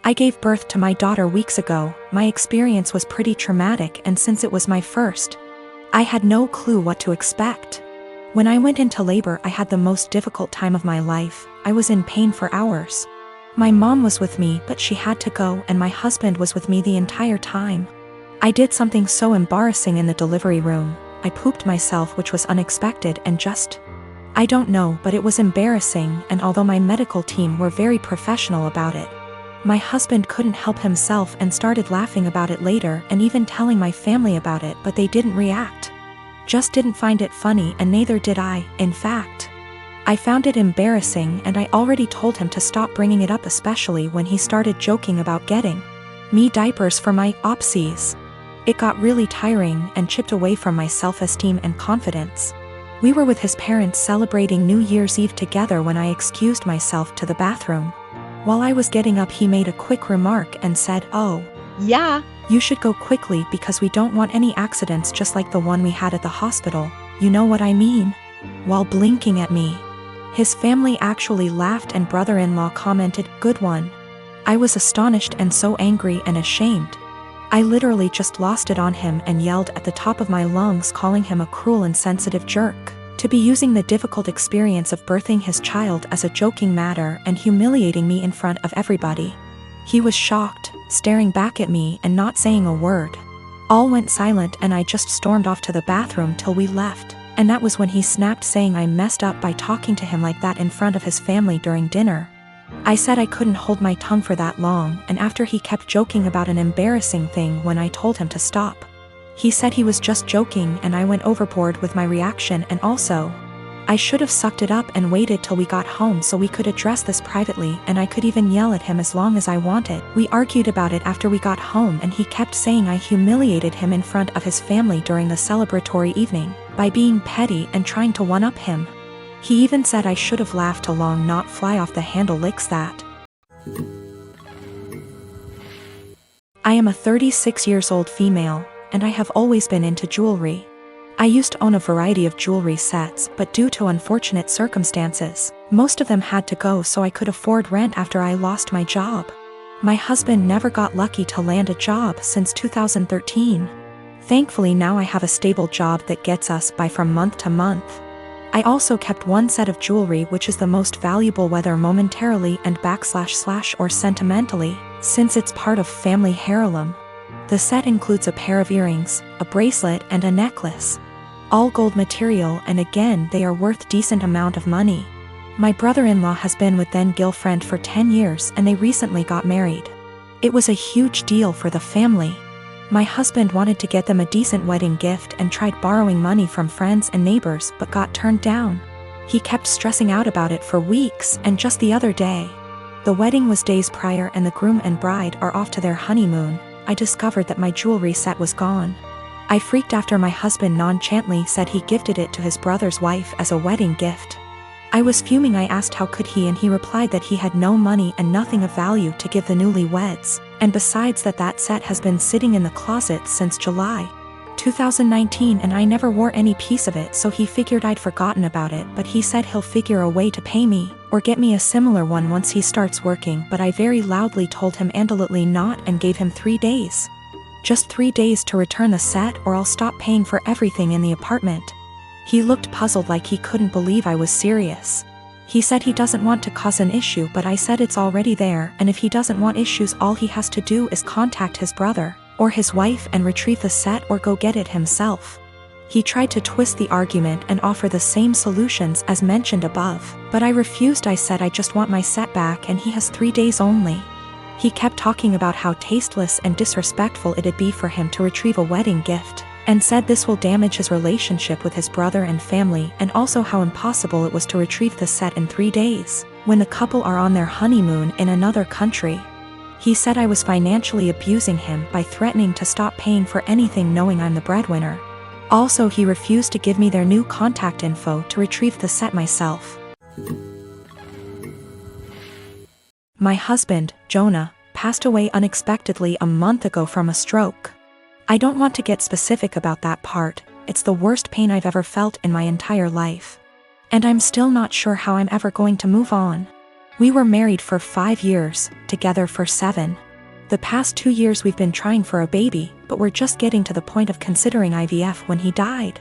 I gave birth to my daughter weeks ago. My experience was pretty traumatic, and since it was my first, I had no clue what to expect. When I went into labor, I had the most difficult time of my life. I was in pain for hours. My mom was with me, but she had to go, and my husband was with me the entire time. I did something so embarrassing in the delivery room. I pooped myself, which was unexpected and I don't know, but it was embarrassing, and although my medical team were very professional about it, my husband couldn't help himself and started laughing about it later and even telling my family about it, but they didn't react. Just didn't find it funny, and neither did I. In fact, I found it embarrassing, and I already told him to stop bringing it up, especially when he started joking about getting me diapers for my opsies. It got really tiring and chipped away from my self-esteem and confidence. We were with his parents celebrating New Year's Eve together when I excused myself to the bathroom. While I was getting up, he made a quick remark and said, "Oh, yeah, you should go quickly because we don't want any accidents just like the one we had at the hospital. You know what I mean?" While blinking at me. His family actually laughed, and brother-in-law commented, "Good one." I was astonished and so angry and ashamed. I literally just lost it on him and yelled at the top of my lungs, calling him a cruel and insensitive jerk, to be using the difficult experience of birthing his child as a joking matter and humiliating me in front of everybody. He was shocked, staring back at me and not saying a word. All went silent, and I just stormed off to the bathroom till we left, and that was when he snapped, saying I messed up by talking to him like that in front of his family during dinner. I said I couldn't hold my tongue for that long, and after he kept joking about an embarrassing thing when I told him to stop. He said he was just joking, and I went overboard with my reaction, and also, I should have sucked it up and waited till we got home so we could address this privately, and I could even yell at him as long as I wanted. We argued about it after we got home, and he kept saying I humiliated him in front of his family during the celebratory evening by being petty and trying to one-up him. He even said I should have laughed along, not fly off the handle licks that. I am a 36 years old female, and I have always been into jewelry. I used to own a variety of jewelry sets, but due to unfortunate circumstances, most of them had to go so I could afford rent after I lost my job. My husband never got lucky to land a job since 2013. Thankfully now I have a stable job that gets us by from month to month. I also kept one set of jewelry, which is the most valuable, whether momentarily and / or sentimentally, since it's part of family heirloom. The set includes a pair of earrings, a bracelet, and a necklace. All gold material, and again they are worth decent amount of money. My brother-in-law has been with then-girlfriend for 10 years, and they recently got married. It was a huge deal for the family. My husband wanted to get them a decent wedding gift and tried borrowing money from friends and neighbors, but got turned down. He kept stressing out about it for weeks, and just the other day, the wedding was days prior and the groom and bride are off to their honeymoon, I discovered that my jewelry set was gone. I freaked after my husband nonchalantly said he gifted it to his brother's wife as a wedding gift. I was fuming. I asked how could he, and he replied that he had no money and nothing of value to give the newlyweds, and besides that set has been sitting in the closet since July 2019 and I never wore any piece of it, so he figured I'd forgotten about it, but he said he'll figure a way to pay me or get me a similar one once he starts working, but I very loudly told him absolutely not and gave him 3 days. Just 3 days to return the set or I'll stop paying for everything in the apartment. He looked puzzled, like he couldn't believe I was serious. He said he doesn't want to cause an issue, but I said it's already there, and if he doesn't want issues, all he has to do is contact his brother or his wife and retrieve the set or go get it himself. He tried to twist the argument and offer the same solutions as mentioned above, but I refused. I said I just want my set back and he has 3 days only. He kept talking about how tasteless and disrespectful it'd be for him to retrieve a wedding gift, and said this will damage his relationship with his brother and family, and also how impossible it was to retrieve the set in 3 days, when the couple are on their honeymoon in another country. He said I was financially abusing him by threatening to stop paying for anything knowing I'm the breadwinner. Also, he refused to give me their new contact info to retrieve the set myself. My husband, Jonah, passed away unexpectedly a month ago from a stroke. I don't want to get specific about that part, it's the worst pain I've ever felt in my entire life. And I'm still not sure how I'm ever going to move on. We were married for 5 years, together for 7. The past 2 years we've been trying for a baby, but we're just getting to the point of considering IVF when he died.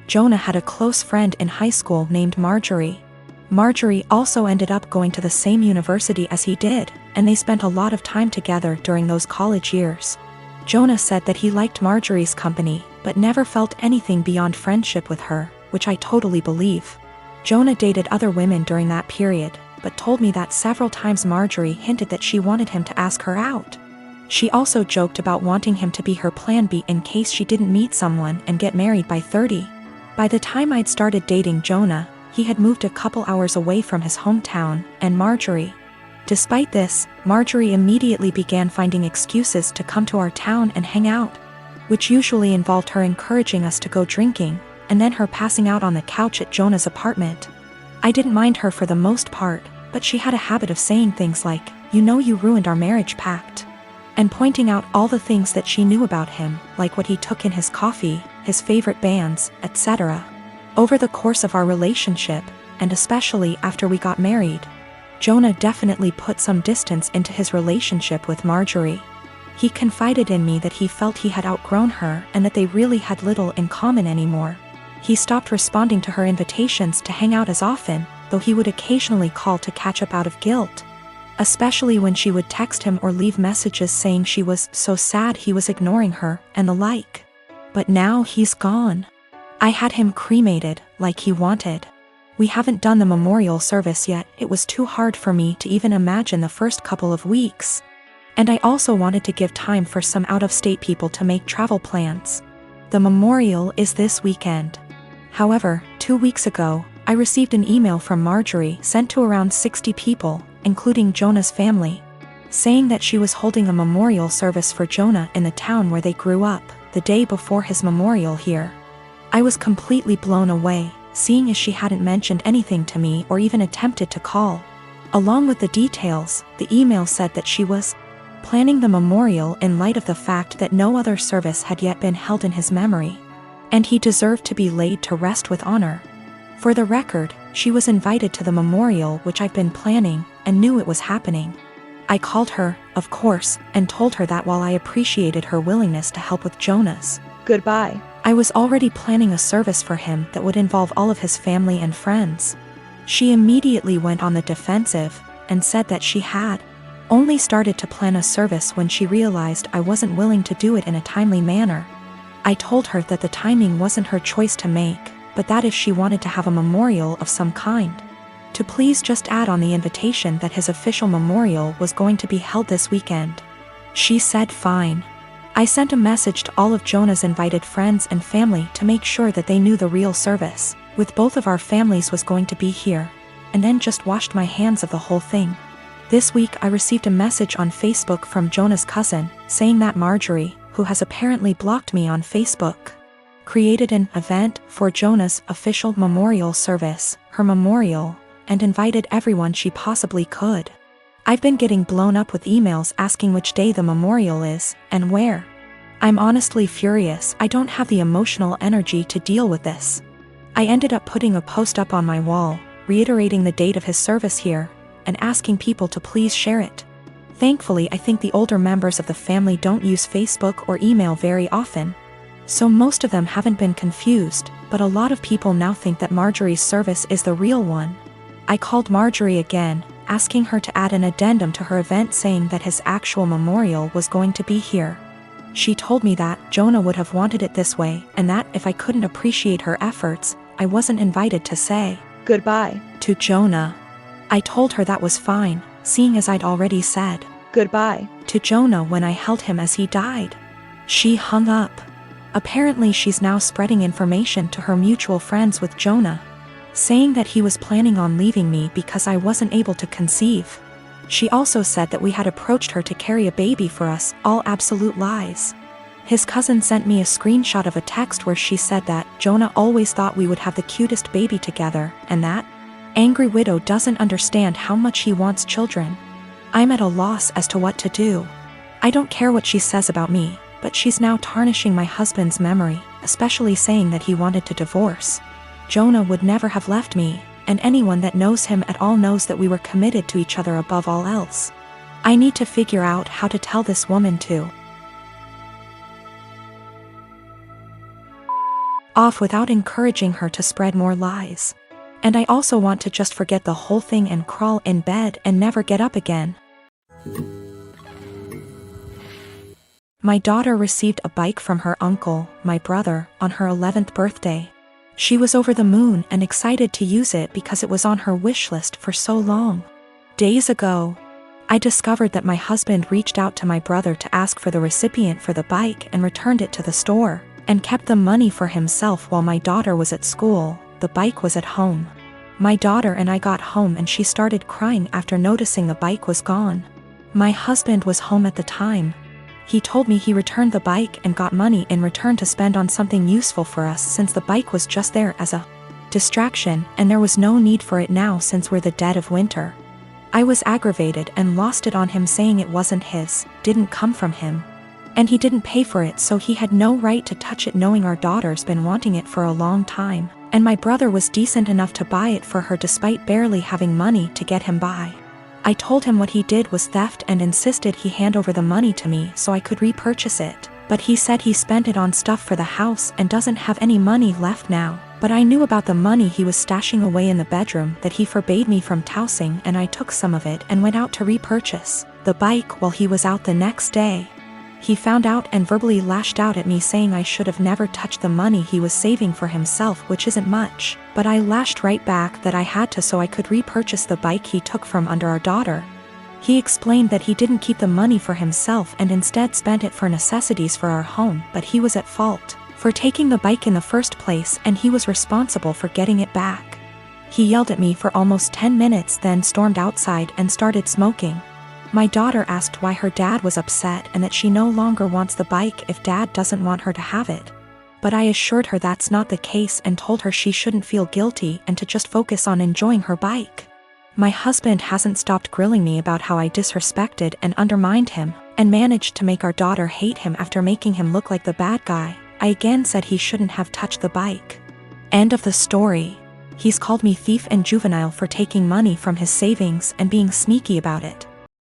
Jonah had a close friend in high school named Marjorie. Marjorie also ended up going to the same university as he did, and they spent a lot of time together during those college years. Jonah said that he liked Marjorie's company, but never felt anything beyond friendship with her, which I totally believe. Jonah dated other women during that period, but told me that several times Marjorie hinted that she wanted him to ask her out. She also joked about wanting him to be her plan B in case she didn't meet someone and get married by 30. By the time I'd started dating Jonah, he had moved a couple hours away from his hometown, and Marjorie. Despite this, Marjorie immediately began finding excuses to come to our town and hang out, which usually involved her encouraging us to go drinking, and then her passing out on the couch at Jonah's apartment. I didn't mind her for the most part, but she had a habit of saying things like, "You know you ruined our marriage pact," and pointing out all the things that she knew about him, like what he took in his coffee, his favorite bands, etc. Over the course of our relationship, and especially after we got married, Jonah definitely put some distance into his relationship with Marjorie. He confided in me that he felt he had outgrown her and that they really had little in common anymore. He stopped responding to her invitations to hang out as often, though he would occasionally call to catch up out of guilt, especially when she would text him or leave messages saying she was so sad he was ignoring her, and the like. But now he's gone. I had him cremated, like he wanted. We haven't done the memorial service yet. It was too hard for me to even imagine the first couple of weeks. And I also wanted to give time for some out-of-state people to make travel plans. The memorial is this weekend. However, 2 weeks ago, I received an email from Marjorie sent to around 60 people, including Jonah's family, saying that she was holding a memorial service for Jonah in the town where they grew up, the day before his memorial here. I was completely blown away, seeing as she hadn't mentioned anything to me or even attempted to call. Along with the details, the email said that she was planning the memorial in light of the fact that no other service had yet been held in his memory, and he deserved to be laid to rest with honor. For the record, she was invited to the memorial, which I've been planning, and knew it was happening. I called her, of course, and told her that while I appreciated her willingness to help with Jonah's goodbye, I was already planning a service for him that would involve all of his family and friends. She immediately went on the defensive, and said that she had only started to plan a service when she realized I wasn't willing to do it in a timely manner. I told her that the timing wasn't her choice to make, but that if she wanted to have a memorial of some kind, to please just add on the invitation that his official memorial was going to be held this weekend. She said fine. I sent a message to all of Jonah's invited friends and family to make sure that they knew the real service, with both of our families, was going to be here, and then just washed my hands of the whole thing. This week I received a message on Facebook from Jonah's cousin, saying that Marjorie, who has apparently blocked me on Facebook, created an event for Jonah's official memorial service, her memorial, and invited everyone she possibly could. I've been getting blown up with emails asking which day the memorial is, and where. I'm honestly furious. I don't have the emotional energy to deal with this. I ended up putting a post up on my wall, reiterating the date of his service here, and asking people to please share it. Thankfully, I think the older members of the family don't use Facebook or email very often, so most of them haven't been confused, but a lot of people now think that Marjorie's service is the real one. I called Marjorie again, asking her to add an addendum to her event saying that his actual memorial was going to be here. She told me that Jonah would have wanted it this way, and that if I couldn't appreciate her efforts, I wasn't invited to say goodbye to Jonah. I told her that was fine, seeing as I'd already said goodbye to Jonah when I held him as he died. She hung up. Apparently she's now spreading information to her mutual friends with Jonah, saying that he was planning on leaving me because I wasn't able to conceive. She also said that we had approached her to carry a baby for us, all absolute lies. His cousin sent me a screenshot of a text where she said that Jonah always thought we would have the cutest baby together, and that angry widow doesn't understand how much he wants children. I'm at a loss as to what to do. I don't care what she says about me, but she's now tarnishing my husband's memory, especially saying that he wanted to divorce. Jonah would never have left me, and anyone that knows him at all knows that we were committed to each other above all else. I need to figure out how to tell this woman to off without encouraging her to spread more lies. And I also want to just forget the whole thing and crawl in bed and never get up again. My daughter received a bike from her uncle, my brother, on her 11th birthday. She was over the moon and excited to use it because it was on her wish list for so long. Days ago, I discovered that my husband reached out to my brother to ask for the recipient for the bike and returned it to the store, and kept the money for himself while my daughter was at school. The bike was at home. My daughter and I got home and she started crying after noticing the bike was gone. My husband was home at the time. He told me he returned the bike and got money in return to spend on something useful for us since the bike was just there as a distraction and there was no need for it now since we're the dead of winter. I was aggravated and lost it on him saying it wasn't his, didn't come from him. And he didn't pay for it so he had no right to touch it knowing our daughter's been wanting it for a long time, and my brother was decent enough to buy it for her despite barely having money to get him by. I told him what he did was theft and insisted he hand over the money to me so I could repurchase it, but he said he spent it on stuff for the house and doesn't have any money left now. But I knew about the money he was stashing away in the bedroom that he forbade me from tossing, and I took some of it and went out to repurchase the bike while he was out the next day. He found out and verbally lashed out at me saying I should have never touched the money he was saving for himself, which isn't much, but I lashed right back that I had to so I could repurchase the bike he took from under our daughter. He explained that he didn't keep the money for himself and instead spent it for necessities for our home, but he was at fault for taking the bike in the first place and he was responsible for getting it back. He yelled at me for almost 10 minutes, then stormed outside and started smoking. My daughter asked why her dad was upset and that she no longer wants the bike if dad doesn't want her to have it. But I assured her that's not the case and told her she shouldn't feel guilty and to just focus on enjoying her bike. My husband hasn't stopped grilling me about how I disrespected and undermined him, and managed to make our daughter hate him after making him look like the bad guy. I again said he shouldn't have touched the bike. End of the story. He's called me thief and juvenile for taking money from his savings and being sneaky about it.